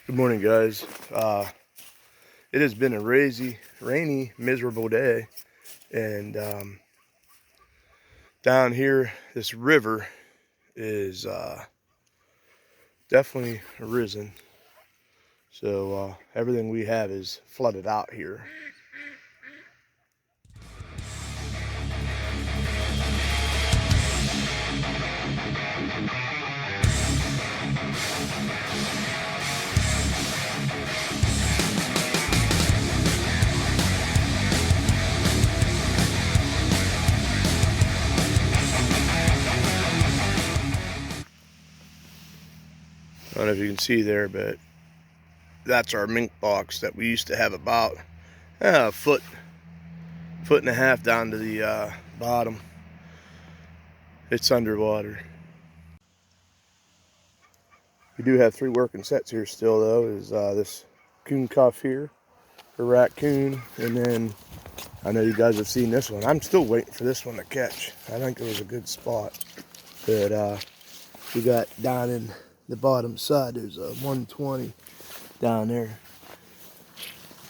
Good morning, guys. It has been a rainy, miserable day, and down here, this river is definitely risen. So everything we have is flooded out here. I don't know if you can see there, but that's our mink box that we used to have about a foot and a half down to the bottom. It's underwater. We do have 3 working sets here still, though. Is this coon cuff here, a raccoon, and then I know you guys have seen this one. I'm still waiting for this one to catch. I think it was a good spot. But we got down in the bottom side, there's a 120 down there.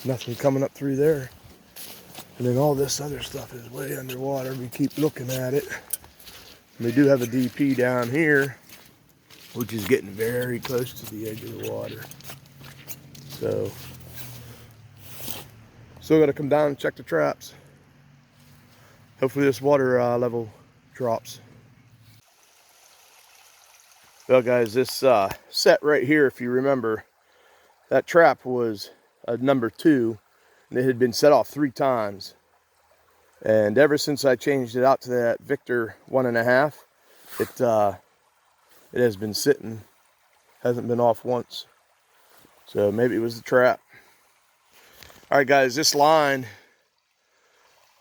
Nothing coming up through there. And then all this other stuff is way underwater. We keep looking at it. We do have a DP down here, which is getting very close to the edge of the water. So, still got to come down and check the traps. Hopefully this water level drops. Well, guys, this set right here, if you remember, that trap was a number 2, and it had been set off 3 times. And ever since I changed it out to that Victor 1.5, it has been sitting, hasn't been off once. So maybe it was the trap. All right, guys, this line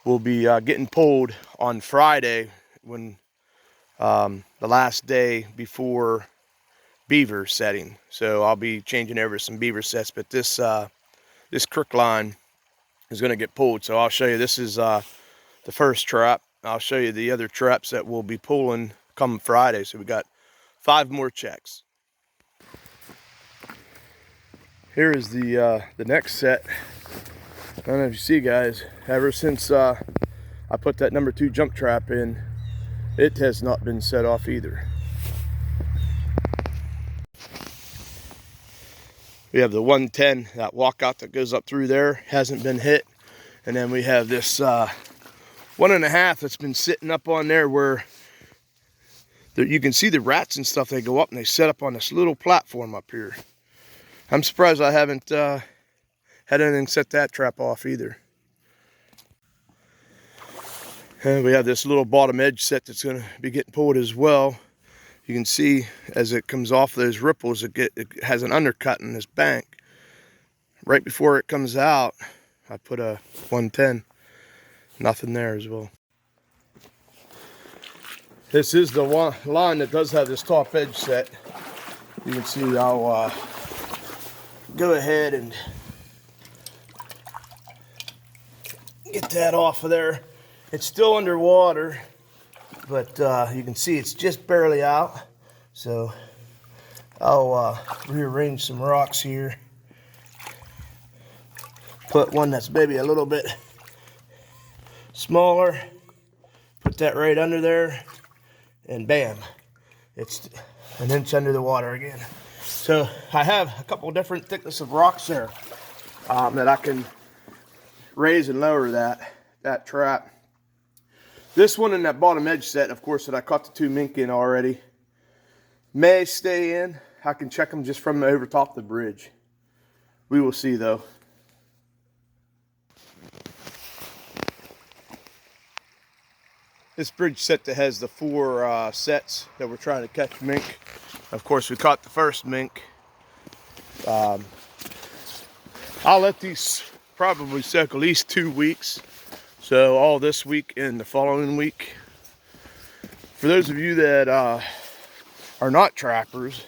will be getting pulled on Friday, when the last day before beaver setting. So I'll be changing over some beaver sets, but this crick line is going to get pulled. So I'll show you, this is the first trap. I'll show you the other traps that we'll be pulling come Friday. So we got 5 more checks. Here is the next set. I don't know if you see, guys, ever since I put that number 2 jump trap in, it has not been set off either. We have the 110, that walkout that goes up through there, hasn't been hit. And then we have this 1.5 that's been sitting up on there where you can see the rats and stuff. They go up and they set up on this little platform up here. I'm surprised I haven't had anything set that trap off either. And we have this little bottom edge set that's going to be getting pulled as well. You can see as it comes off those ripples, it has an undercut in this bank. Right before it comes out, I put a 110. Nothing there as well. This is the one line that does have this top edge set. You can see I'll go ahead and get that off of there. It's still underwater, but you can see it's just barely out. So I'll rearrange some rocks here. Put one that's maybe a little bit smaller. Put that right under there, and bam, it's an inch under the water again. So I have a couple different thickness of rocks there that I can raise and lower that trap. This one in that bottom edge set, of course, that I caught the 2 mink in already, may stay in. I can check them just from over top the bridge. We will see, though. This bridge set that has the 4 sets that we're trying to catch mink. Of course, we caught the first mink. I'll let these probably soak at least 2 weeks. So all this week and the following week. For those of you that are not trappers,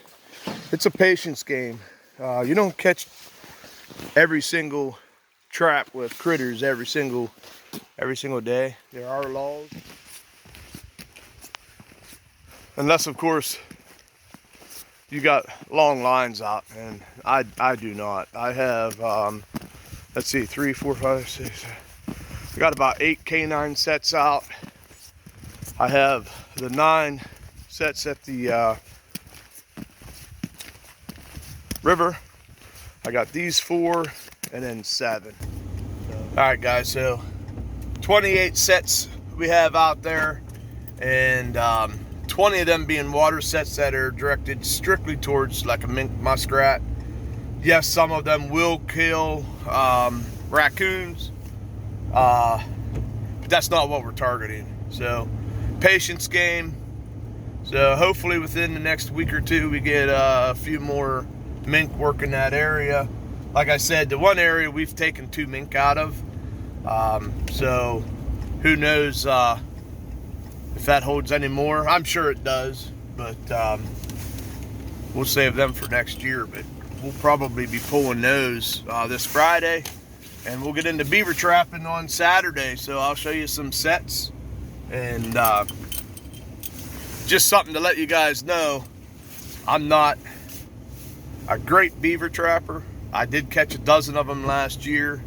it's a patience game. You don't catch every single trap with critters every single day. There are laws. Unless, of course, you got long lines out, and I do not. I have, let's see, 3, 4, 5, 6. I got about 8 canine sets out. I have the 9 sets at the river. I got these 4 and then 7. All right, guys, so 28 sets we have out there, and 20 of them being water sets that are directed strictly towards like a mink muskrat. Yes, some of them will kill raccoons, but that's not what we're targeting. So patience game. So hopefully within the next week or 2 we get a few more mink working that area. Like I said, the one area we've taken 2 mink out of, so who knows if that holds any more. I'm sure it does, but we'll save them for next year. But we'll probably be pulling those this Friday, and we'll get into beaver trapping on Saturday. So I'll show you some sets, and just something to let you guys know, I'm not a great beaver trapper. I did catch a dozen of them last year,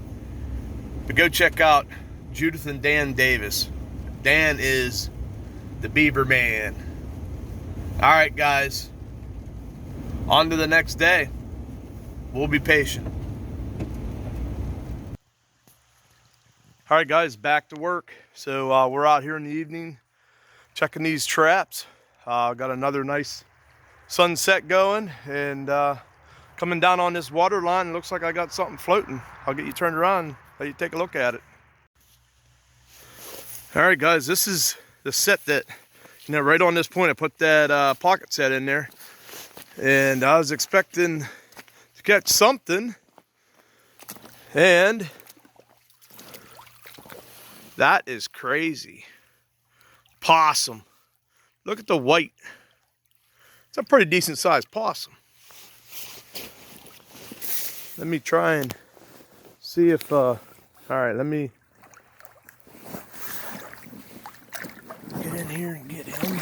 but go check out Judith and Dan Davis. Dan is the beaver man. All right, guys, on to the next day. We'll be patient. All right, guys, back to work. So we're out here in the evening checking these traps. Got another nice sunset going, and coming down on this water line, it looks like I got something floating. I'll get you turned around and let you take a look at it. All right, guys, this is the set that, you know, right on this point I put that pocket set in there, and I was expecting to catch something, and that is crazy. Possum. Look at the white. It's a pretty decent sized possum. Let me try and see if all right, let me get in here and get him.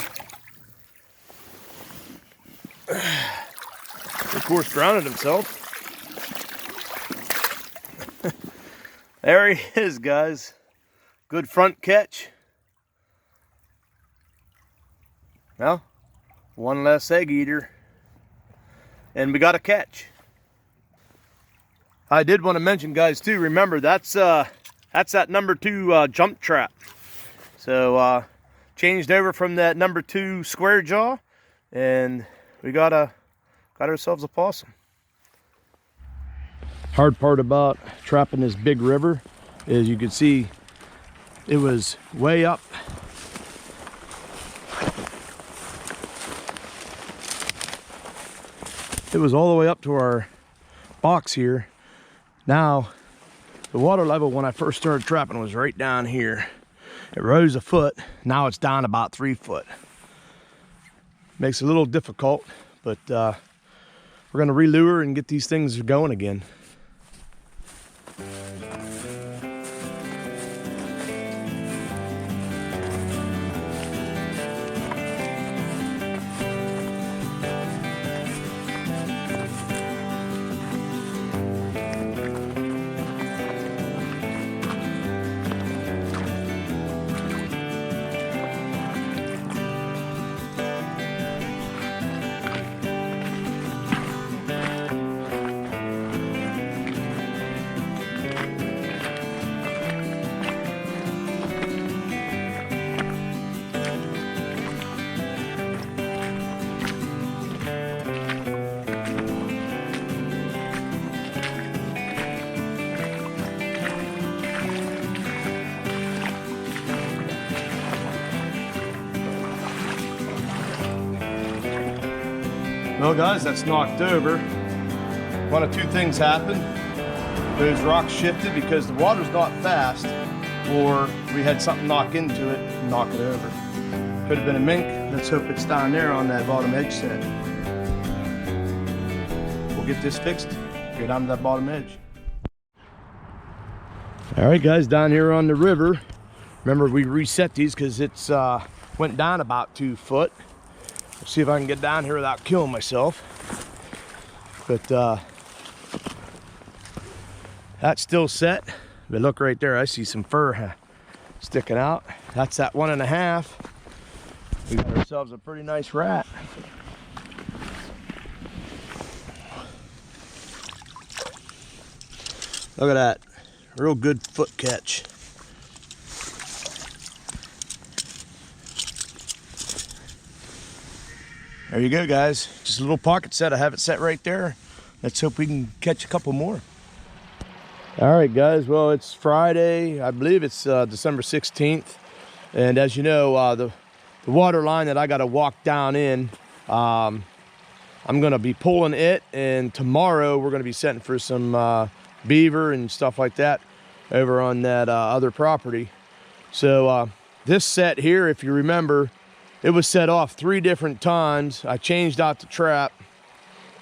Of course, drowned himself. There he is, guys. Good front catch. Well, one less egg eater, and we got a catch. I did want to mention, guys, too, remember that's that number 2 jump trap. So changed over from that number 2 square jaw, and we got ourselves a possum. Hard part about trapping this big river is you can see it was way up. It was all the way up to our box here. Now, the water level when I first started trapping was right down here. It rose a foot. Now it's down about 3 foot. Makes it a little difficult, but we're gonna relure and get these things going again. Well, guys, that's knocked over. One of 2 things happened. Those rocks shifted because the water's not fast, or we had something knock into it and knock it over. Could have been a mink. Let's hope it's down there on that bottom edge set. We'll get this fixed, go down to that bottom edge. All right, guys, down here on the river. Remember, we reset these because it's went down about 2 foot. See if I can get down here without killing myself. But that's still set. But look right there, I see some fur sticking out. That's that 1.5. We got ourselves a pretty nice rat. Look at that, real good foot catch. There you go, guys. Just a little pocket set. I have it set right there. Let's hope we can catch a couple more. All right, guys. Well, it's Friday. I believe it's December 16th. And as you know, the water line that I got to walk down in, I'm going to be pulling it. And tomorrow we're going to be setting for some beaver and stuff like that over on that other property. So this set here, if you remember, it was set off 3 different times. I changed out the trap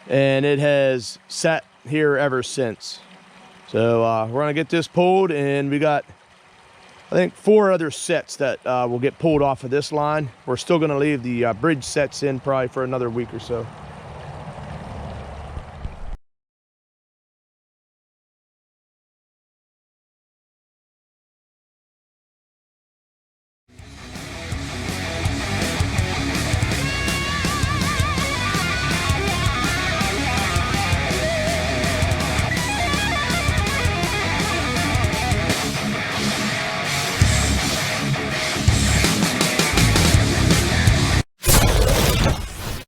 and it has sat here ever since. So we're gonna get this pulled, and we got, I think, 4 other sets that will get pulled off of this line. We're still gonna leave the bridge sets in probably for another week or so.